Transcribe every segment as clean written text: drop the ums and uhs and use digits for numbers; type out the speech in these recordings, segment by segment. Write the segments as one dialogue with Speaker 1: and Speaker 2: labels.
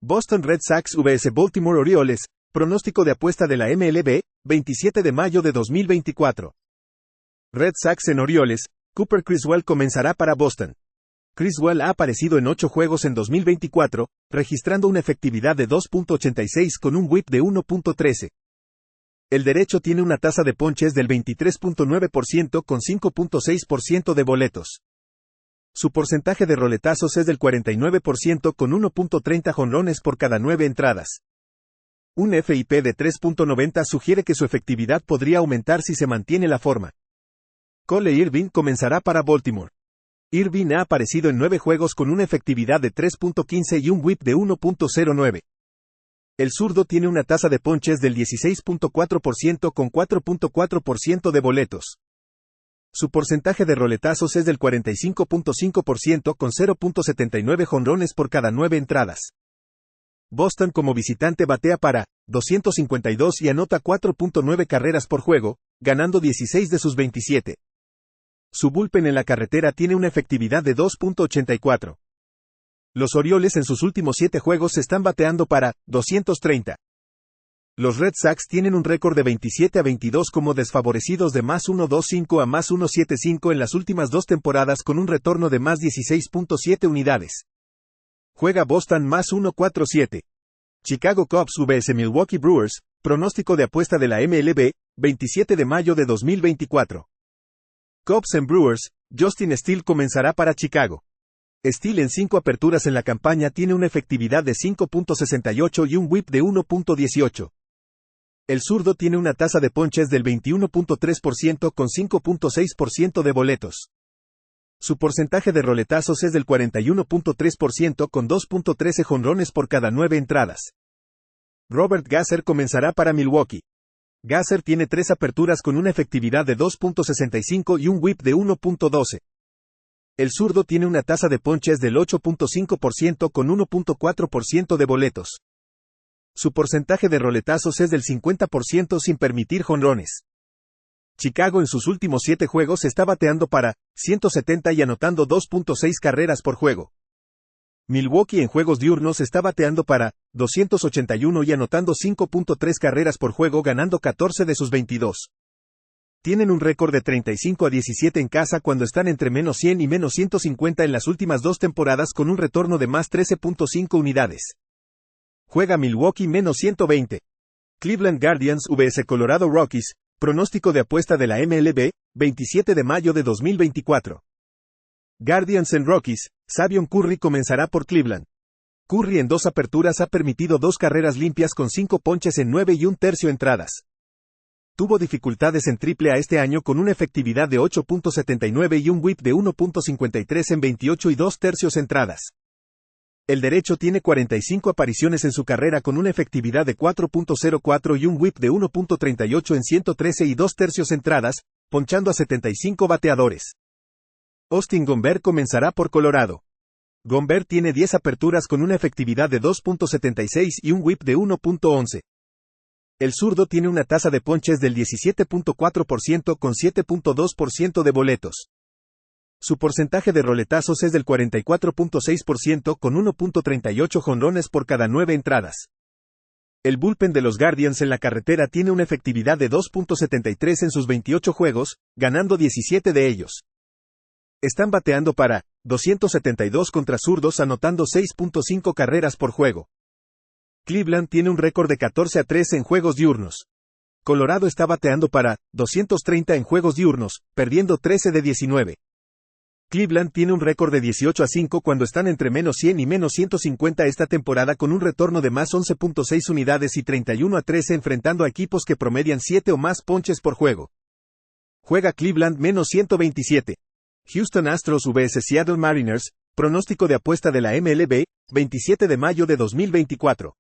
Speaker 1: Boston Red Sox vs Baltimore Orioles, pronóstico de apuesta de la MLB, 27 de mayo de 2024. Red Sox en Orioles, Cooper Criswell comenzará para Boston. Criswell ha aparecido en 8 juegos en 2024, registrando una efectividad de 2.86 con un whip de 1.13. El derecho tiene una tasa de ponches del 23.9% con 5.6% de boletos. Su porcentaje de roletazos es del 49% con 1.30 jonrones por cada 9 entradas. Un FIP de 3.90 sugiere que su efectividad podría aumentar si se mantiene la forma. Cole Irvin comenzará para Baltimore. Irvin ha aparecido en 9 juegos con una efectividad de 3.15 y un whip de 1.09. El zurdo tiene una tasa de ponches del 16.4% con 4.4% de boletos. Su porcentaje de roletazos es del 45.5% con 0.79 jonrones por cada 9 entradas. Boston como visitante batea para 252 y anota 4.9 carreras por juego, ganando 16 de sus 27. Su bullpen en la carretera tiene una efectividad de 2.84. Los Orioles en sus últimos 7 juegos están bateando para 230. Los Red Sox tienen un récord de 27-22 como desfavorecidos de más 1.25 a más 1.75 en las últimas 2 temporadas con un retorno de más 16.7 unidades. Juega Boston más 1.47. Chicago Cubs vs Milwaukee Brewers, pronóstico de apuesta de la MLB, 27 de mayo de 2024. Cubs en Brewers, Justin Steele comenzará para Chicago. Steele en 5 aperturas en la campaña tiene una efectividad de 5.68 y un whip de 1.18. El zurdo tiene una tasa de ponches del 21.3% con 5.6% de boletos. Su porcentaje de roletazos es del 41.3% con 2.13 jonrones por cada 9 entradas. Robert Gasser comenzará para Milwaukee. Gasser tiene 3 aperturas con una efectividad de 2.65 y un whip de 1.12. El zurdo tiene una tasa de ponches del 8.5% con 1.4% de boletos. Su porcentaje de roletazos es del 50% sin permitir jonrones. Chicago en sus últimos 7 juegos está bateando para 170 y anotando 2.6 carreras por juego. Milwaukee en juegos diurnos está bateando para 281 y anotando 5.3 carreras por juego, ganando 14 de sus 22. Tienen un récord de 35-17 en casa cuando están entre menos 100 y menos 150 en las últimas 2 temporadas con un retorno de más 13.5 unidades. Juega Milwaukee menos 120. Cleveland Guardians vs Colorado Rockies, pronóstico de apuesta de la MLB, 27 de mayo de 2024. Guardians en Rockies, Savion Curry comenzará por Cleveland. Curry en 2 aperturas ha permitido 2 carreras limpias con 5 ponches en 9 1/3 entradas. Tuvo dificultades en AAA este año con una efectividad de 8.79 y un whip de 1.53 en 28 2/3 entradas. El derecho tiene 45 apariciones en su carrera con una efectividad de 4.04 y un whip de 1.38 en 113 2/3 entradas, ponchando a 75 bateadores. Austin Gomber comenzará por Colorado. Gomber tiene 10 aperturas con una efectividad de 2.76 y un whip de 1.11. El zurdo tiene una tasa de ponches del 17.4% con 7.2% de boletos. Su porcentaje de roletazos es del 44.6% con 1.38 jonrones por cada 9 entradas. El bullpen de los Guardians en la carretera tiene una efectividad de 2.73 en sus 28 juegos, ganando 17 de ellos. Están bateando para 272 contra zurdos, anotando 6.5 carreras por juego. Cleveland tiene un récord de 14-3 en juegos diurnos. Colorado está bateando para 230 en juegos diurnos, perdiendo 13 de 19. Cleveland tiene un récord de 18-5 cuando están entre menos 100 y menos 150 esta temporada con un retorno de más 11.6 unidades y 31-13 enfrentando a equipos que promedian 7 o más ponches por juego. Juega Cleveland menos 127. Houston Astros vs Seattle Mariners, pronóstico de apuesta de la MLB, 27 de mayo de 2024.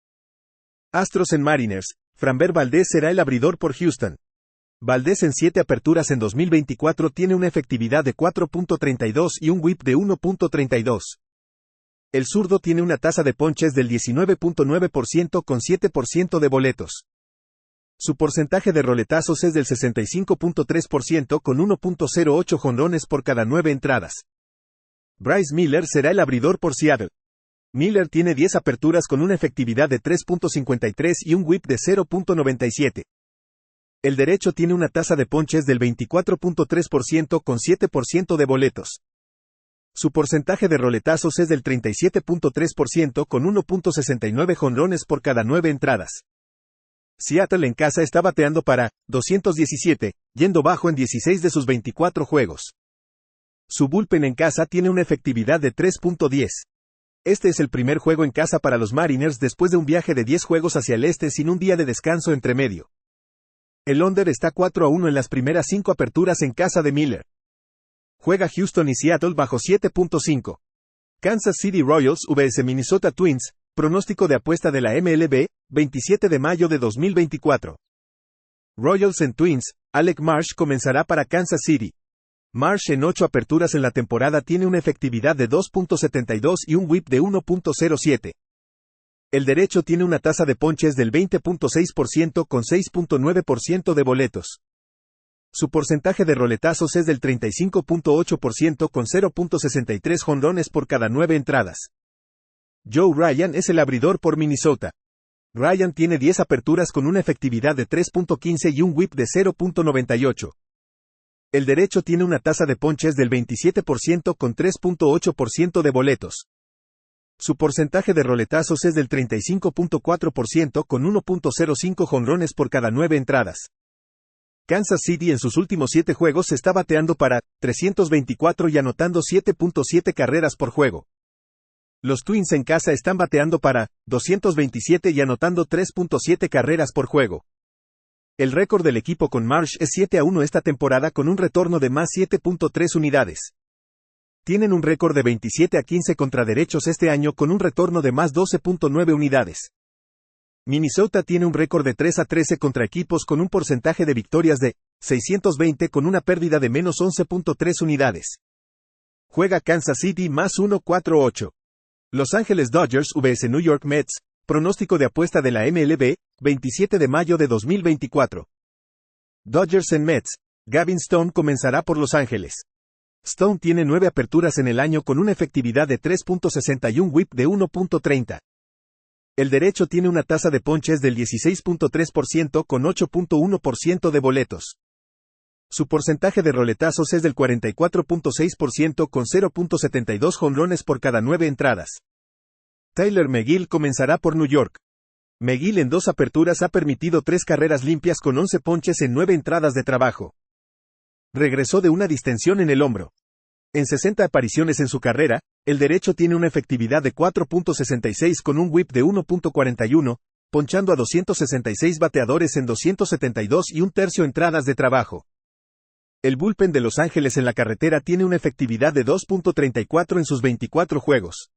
Speaker 1: Astros en Mariners, Framber Valdez será el abridor por Houston. Valdez en 7 aperturas en 2024 tiene una efectividad de 4.32 y un whip de 1.32. El zurdo tiene una tasa de ponches del 19.9% con 7% de boletos. Su porcentaje de roletazos es del 65.3% con 1.08 jonrones por cada 9 entradas. Bryce Miller será el abridor por Seattle. Miller tiene 10 aperturas con una efectividad de 3.53 y un whip de 0.97. El derecho tiene una tasa de ponches del 24.3% con 7% de boletos. Su porcentaje de roletazos es del 37.3% con 1.69 jonrones por cada 9 entradas. Seattle en casa está bateando para 217, yendo bajo en 16 de sus 24 juegos. Su bullpen en casa tiene una efectividad de 3.10. Este es el primer juego en casa para los Mariners después de un viaje de 10 juegos hacia el este sin un día de descanso entre medio. El under está 4-1 en las primeras 5 aperturas en casa de Miller. Juega Houston y Seattle bajo 7.5. Kansas City Royals vs Minnesota Twins, pronóstico de apuesta de la MLB, 27 de mayo de 2024. Royals en Twins, Alec Marsh comenzará para Kansas City. Marsh en 8 aperturas en la temporada tiene una efectividad de 2.72 y un whip de 1.07. El derecho tiene una tasa de ponches del 20.6% con 6.9% de boletos. Su porcentaje de roletazos es del 35.8% con 0.63 jonrones por cada 9 entradas. Joe Ryan es el abridor por Minnesota. Ryan tiene 10 aperturas con una efectividad de 3.15 y un whip de 0.98. El derecho tiene una tasa de ponches del 27% con 3.8% de boletos. Su porcentaje de roletazos es del 35.4% con 1.05 jonrones por cada 9 entradas. Kansas City en sus últimos 7 juegos está bateando para 324 y anotando 7.7 carreras por juego. Los Twins en casa están bateando para 227 y anotando 3.7 carreras por juego. El récord del equipo con Marsh es 7-1 esta temporada con un retorno de más 7.3 unidades. Tienen un récord de 27-15 contra derechos este año con un retorno de más 12.9 unidades. Minnesota tiene un récord de 3-13 contra equipos con un porcentaje de victorias de 620 con una pérdida de menos 11.3 unidades. Juega Kansas City más 1-4-8. Los Ángeles Dodgers vs New York Mets, pronóstico de apuesta de la MLB, 27 de mayo de 2024. Dodgers en Mets, Gavin Stone comenzará por Los Ángeles. Stone tiene 9 aperturas en el año con una efectividad de 3.60 y un whip de 1.30. El derecho tiene una tasa de ponches del 16.3% con 8.1% de boletos. Su porcentaje de roletazos es del 44.6% con 0.72 jonrones por cada 9 entradas. Tyler McGill comenzará por New York. McGill en 2 aperturas ha permitido 3 carreras limpias con 11 ponches en 9 entradas de trabajo. Regresó de una distensión en el hombro. En 60 apariciones en su carrera, el derecho tiene una efectividad de 4.66 con un whip de 1.41, ponchando a 266 bateadores en 272 y un tercio entradas de trabajo. El bullpen de Los Ángeles en la carretera tiene una efectividad de 2.34 en sus 24 juegos.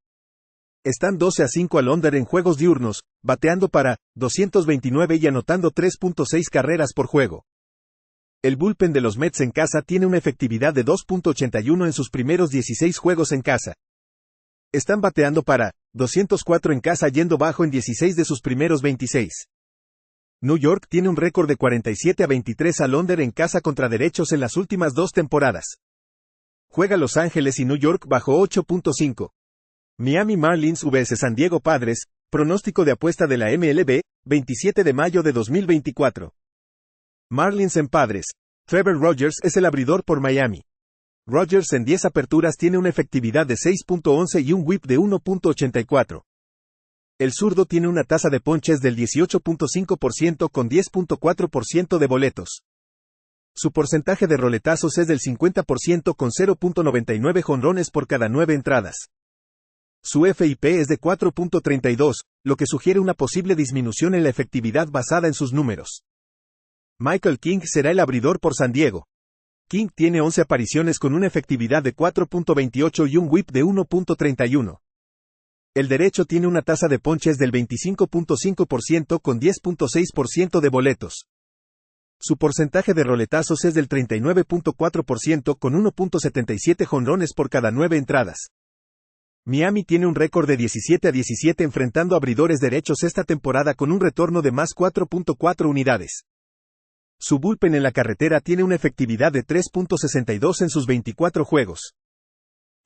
Speaker 1: Están 12-5 al under en juegos diurnos, bateando para 229 y anotando 3.6 carreras por juego. El bullpen de los Mets en casa tiene una efectividad de 2.81 en sus primeros 16 juegos en casa. Están bateando para 204 en casa yendo bajo en 16 de sus primeros 26. New York tiene un récord de 47-23 al under en casa contra derechos en las últimas 2 temporadas. Juega Los Ángeles y New York bajo 8.5. Miami Marlins vs San Diego Padres, pronóstico de apuesta de la MLB, 27 de mayo de 2024. Marlins en Padres. Trevor Rogers es el abridor por Miami. Rogers en 10 aperturas tiene una efectividad de 6.11 y un whip de 1.84. El zurdo tiene una tasa de ponches del 18.5% con 10.4% de boletos. Su porcentaje de roletazos es del 50% con 0.99 jonrones por cada 9 entradas. Su FIP es de 4.32, lo que sugiere una posible disminución en la efectividad basada en sus números. Michael King será el abridor por San Diego. King tiene 11 apariciones con una efectividad de 4.28 y un whip de 1.31. El derecho tiene una tasa de ponches del 25.5% con 10.6% de boletos. Su porcentaje de roletazos es del 39.4% con 1.77 jonrones por cada 9 entradas. Miami tiene un récord de 17-17 enfrentando abridores derechos esta temporada con un retorno de más 4.4 unidades. Su bullpen en la carretera tiene una efectividad de 3.62 en sus 24 juegos.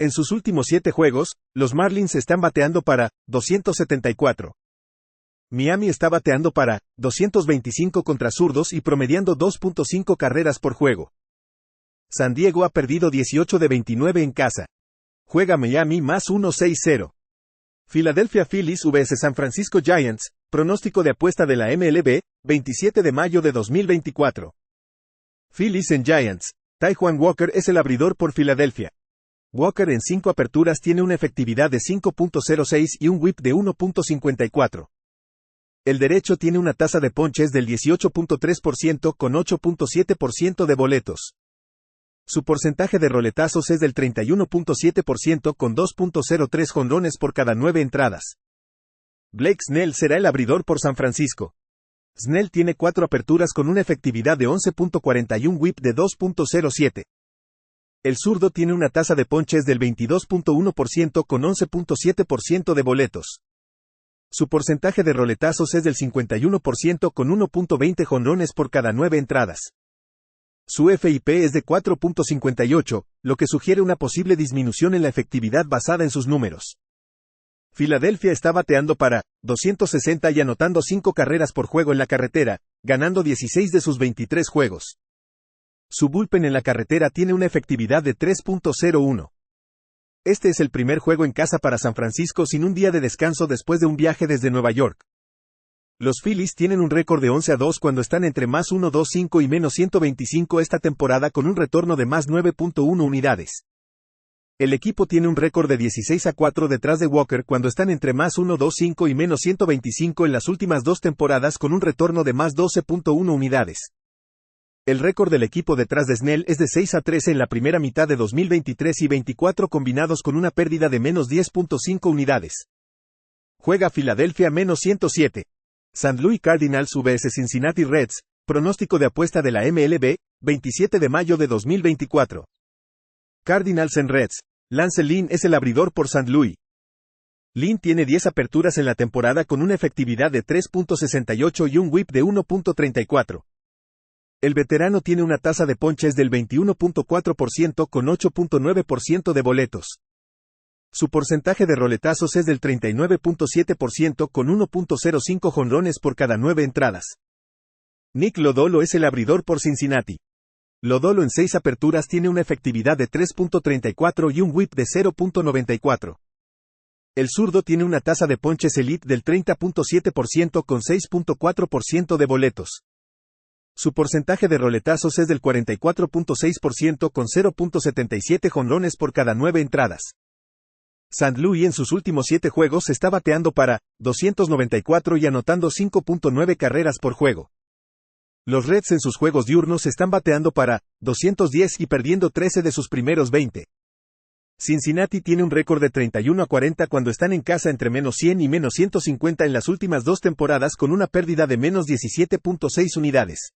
Speaker 1: En sus últimos 7 juegos, los Marlins están bateando para 274. Miami está bateando para 225 contra zurdos y promediando 2.5 carreras por juego. San Diego ha perdido 18 de 29 en casa. Juega Miami más 1.60. Philadelphia Phillies vs San Francisco Giants, pronóstico de apuesta de la MLB, 27 de mayo de 2024. Phillies en Giants. Taijuan Walker es el abridor por Filadelfia. Walker en 5 aperturas tiene una efectividad de 5.06 y un whip de 1.54. El derecho tiene una tasa de ponches del 18.3% con 8.7% de boletos. Su porcentaje de roletazos es del 31.7% con 2.03 jonrones por cada 9 entradas. Blake Snell será el abridor por San Francisco. Snell tiene 4 aperturas con una efectividad de 11.41 y un whip de 2.07. El zurdo tiene una tasa de ponches del 22.1% con 11.7% de boletos. Su porcentaje de roletazos es del 51% con 1.20 jonrones por cada 9 entradas. Su FIP es de 4.58, lo que sugiere una posible disminución en la efectividad basada en sus números. Filadelfia está bateando para 260 y anotando 5 carreras por juego en la carretera, ganando 16 de sus 23 juegos. Su bullpen en la carretera tiene una efectividad de 3.01. Este es el primer juego en casa para San Francisco sin un día de descanso después de un viaje desde Nueva York. Los Phillies tienen un récord de 11-2 cuando están entre más 1.25 y menos 125 esta temporada con un retorno de más 9.1 unidades. El equipo tiene un récord de 16-4 detrás de Walker cuando están entre más 1.25 y menos 125 en las últimas 2 temporadas con un retorno de más 12.1 unidades. El récord del equipo detrás de Snell es de 6-13 en la primera mitad de 2023 y 24 combinados con una pérdida de menos 10.5 unidades. Juega Filadelfia menos 107. St. Louis Cardinals vs Cincinnati Reds, pronóstico de apuesta de la MLB, 27 de mayo de 2024. Cardinals en Reds. Lance Lynn es el abridor por St. Louis. Lynn tiene 10 aperturas en la temporada con una efectividad de 3.68 y un whip de 1.34. El veterano tiene una tasa de ponches del 21.4% con 8.9% de boletos. Su porcentaje de roletazos es del 39.7% con 1.05 jonrones por cada 9 entradas. Nick Lodolo es el abridor por Cincinnati. Lodolo en 6 aperturas tiene una efectividad de 3.34 y un whip de 0.94. El zurdo tiene una tasa de ponches elite del 30.7% con 6.4% de boletos. Su porcentaje de roletazos es del 44.6% con 0.77 jonrones por cada 9 entradas. St. Louis en sus últimos 7 juegos está bateando para 294 y anotando 5.9 carreras por juego. Los Reds en sus juegos diurnos están bateando para 210 y perdiendo 13 de sus primeros 20. Cincinnati tiene un récord de 31-40 cuando están en casa entre menos 100 y menos 150 en las últimas 2 temporadas con una pérdida de menos 17.6 unidades.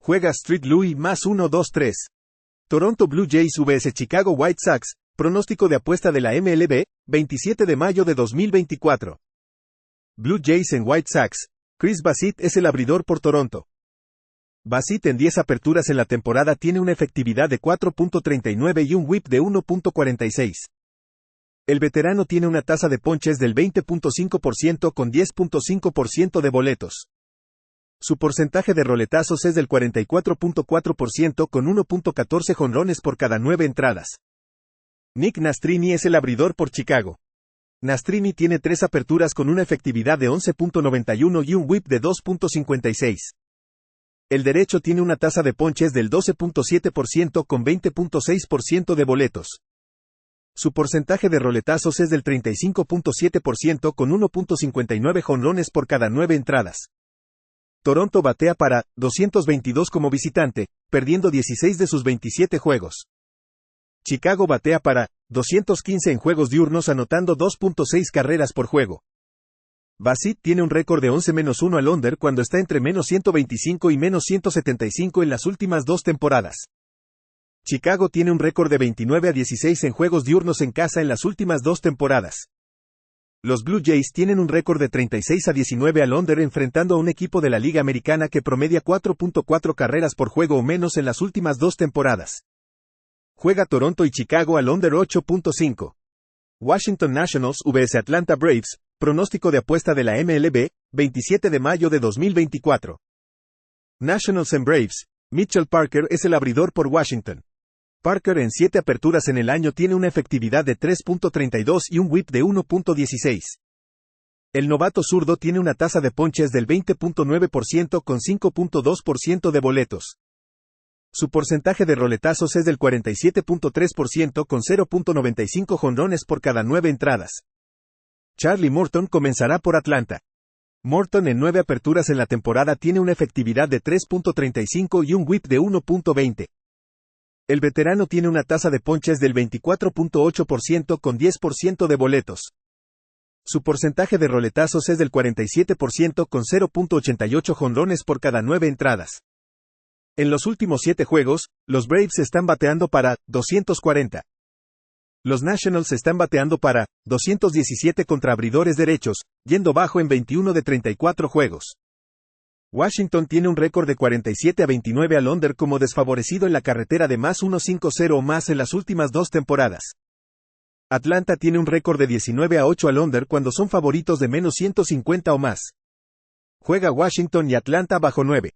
Speaker 1: Juega Street Louis más 1-2-3. Toronto Blue Jays vs Chicago White Sox, pronóstico de apuesta de la MLB, 27 de mayo de 2024. Blue Jays en White Sox. Chris Bassitt es el abridor por Toronto. Bassitt en 10 aperturas en la temporada tiene una efectividad de 4.39 y un whip de 1.46. El veterano tiene una tasa de ponches del 20.5% con 10.5% de boletos. Su porcentaje de roletazos es del 44.4% con 1.14 jonrones por cada 9 entradas. Nick Nastrini es el abridor por Chicago. Nastrini tiene 3 aperturas con una efectividad de 11.91 y un whip de 2.56. El derecho tiene una tasa de ponches del 12.7% con 20.6% de boletos. Su porcentaje de roletazos es del 35.7% con 1.59 jonrones por cada 9 entradas. Toronto batea para 222 como visitante, perdiendo 16 de sus 27 juegos. Chicago batea para 215 en juegos diurnos anotando 2.6 carreras por juego. Bassitt tiene un récord de 11-1 al under cuando está entre menos 125 y menos 175 en las últimas 2 temporadas. Chicago tiene un récord de 29-16 en juegos diurnos en casa en las últimas 2 temporadas. Los Blue Jays tienen un récord de 36-19 al under enfrentando a un equipo de la Liga Americana que promedia 4.4 carreras por juego o menos en las últimas 2 temporadas. Juega Toronto y Chicago al under 8.5. Washington Nationals vs Atlanta Braves, pronóstico de apuesta de la MLB, 27 de mayo de 2024. Nationals en Braves. Mitchell Parker es el abridor por Washington. Parker en 7 aperturas en el año tiene una efectividad de 3.32 y un whip de 1.16. El novato zurdo tiene una tasa de ponches del 20.9% con 5.2% de boletos. Su porcentaje de roletazos es del 47.3% con 0.95 jonrones por cada 9 entradas. Charlie Morton comenzará por Atlanta. Morton en 9 aperturas en la temporada tiene una efectividad de 3.35 y un whip de 1.20. El veterano tiene una tasa de ponches del 24.8% con 10% de boletos. Su porcentaje de roletazos es del 47% con 0.88 jonrones por cada 9 entradas. En los últimos 7 juegos, los Braves están bateando para 240. Los Nationals están bateando para 217 contra abridores derechos, yendo bajo en 21 de 34 juegos. Washington tiene un récord de 47-29 al under como desfavorecido en la carretera de más 1.50 o más en las últimas 2 temporadas. Atlanta tiene un récord de 19-8 al under cuando son favoritos de menos 150 o más. Juega Washington y Atlanta bajo 9.